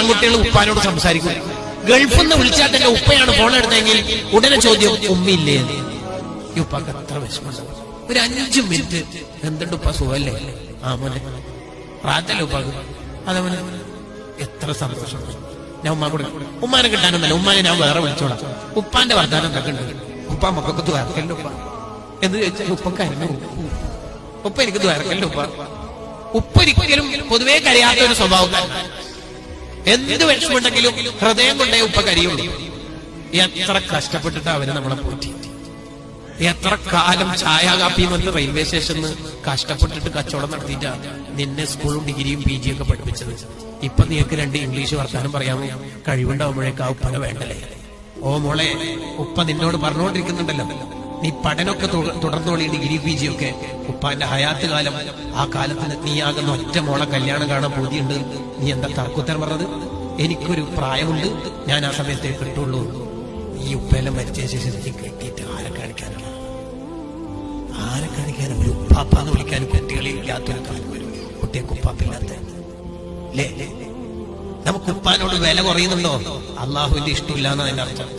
ആൺകുട്ടികൾ ഉപ്പാനോട് സംസാരിക്കും. ഗൾഫിൽ നിന്ന് വിളിച്ചാൽ തന്നെ ഉപ്പയാണ് ഫോൺ എടുത്തെങ്കിൽ ഉടനെ ചോദ്യം ഉമ്മയില്ലേ. ഈ ഉപ്പാക്ക് എത്ര വിഷമമുണ്ടാവും. ഒരു 5 മിനിറ്റ് എന്തുണ്ട് ഉപ്പ സുഖല്ലേ, ആ മോനെ റാത്തല്ലേ ഉപ്പാക്ക്, അതേപോലെ എത്ര സന്തോഷം. ഞാൻ ഉമ്മാനെ കിട്ടാനൊന്നല്ല, ഉമ്മാനെ ഞാൻ വേറെ വിളിച്ചോളാം. ഉപ്പാന്റെ വർദ്ധാനം എന്തൊക്കെ ഉണ്ട്, ഉപ്പ മക്കൾക്ക് ദ്വാരക്കല്ലോ ഉപ്പ എന്ന് ചോദിച്ചാൽ ഉപ്പക്കാരനെ ഉപ്പ എനിക്ക് ദ്വാരക്കല്ലോ ഉപ്പ. ഉപ്പൊരിക്കലും പൊതുവേ കരയാത്ത ഒരു സ്വഭാവക്കാരൻ. എന്ത് വിഷമുണ്ടെങ്കിലും ഹൃദയം കൊണ്ടേ ഉപ്പ കരിയുള്ളൂ. എത്ര കഷ്ടപ്പെട്ടിട്ട് അവര് നമ്മളെ പോറ്റി, എത്ര കാലം ചായ കാപ്പിയും വന്ന് റെയിൽവേ സ്റ്റേഷനിൽ കഷ്ടപ്പെട്ടിട്ട് കച്ചവടം നടത്തിയിട്ടാ നിന്നെ സ്കൂളും ഡിഗ്രിയും PG ഒക്കെ പഠിപ്പിച്ചത്. ഇപ്പൊ നീക്ക് 2 ഇംഗ്ലീഷ് വർത്താനം പറയാമോ കഴിവുണ്ടാവുമ്പോഴേക്കാ ഉപ്പനെ വേണ്ടല്ലേ. ഓ മോളെ, ഉപ്പ നിന്നോട് പറഞ്ഞുകൊണ്ടിരിക്കുന്നുണ്ടല്ലോ, നീ പഠനമൊക്കെ തുടർന്നോളി, ഡിഗ്രി PG ഒക്കെ. ഉപ്പാന്റെ ഹയാത്ത് കാലം, ആ കാലത്തിന് നീ ആകുന്ന ഒറ്റ മോളെ കല്യാണം കാണാൻ പൂതിയുണ്ട്. നീ എന്താ തർക്കുത്തരം പറഞ്ഞത്? എനിക്കൊരു പ്രായമുണ്ട്, ഞാൻ ആ സമയത്തേ കിട്ടുള്ളൂ. ഈ ഉപ്പയെല്ലാം മരിച്ച ശേഷം നീ കെട്ടിയിട്ട് ആരെ കാണിക്കാനാണ്? ആരെ കാണിക്കാനും? ഒരു ഉപ്പാപ്പാന്ന് വിളിക്കാനും കുട്ടികളിൽ ഇല്ലാത്തൊരു കാലം വരും. കുട്ടികൾക്ക് ഉപ്പാപ്പില്ലാത്ത അല്ലേ? നമുക്ക് ഉപ്പാനോട് വില കുറയുന്നുണ്ടോ? അള്ളാഹുവിന്റെ ഇഷ്ടമില്ലാന്ന് അതിന്റെ അർത്ഥം.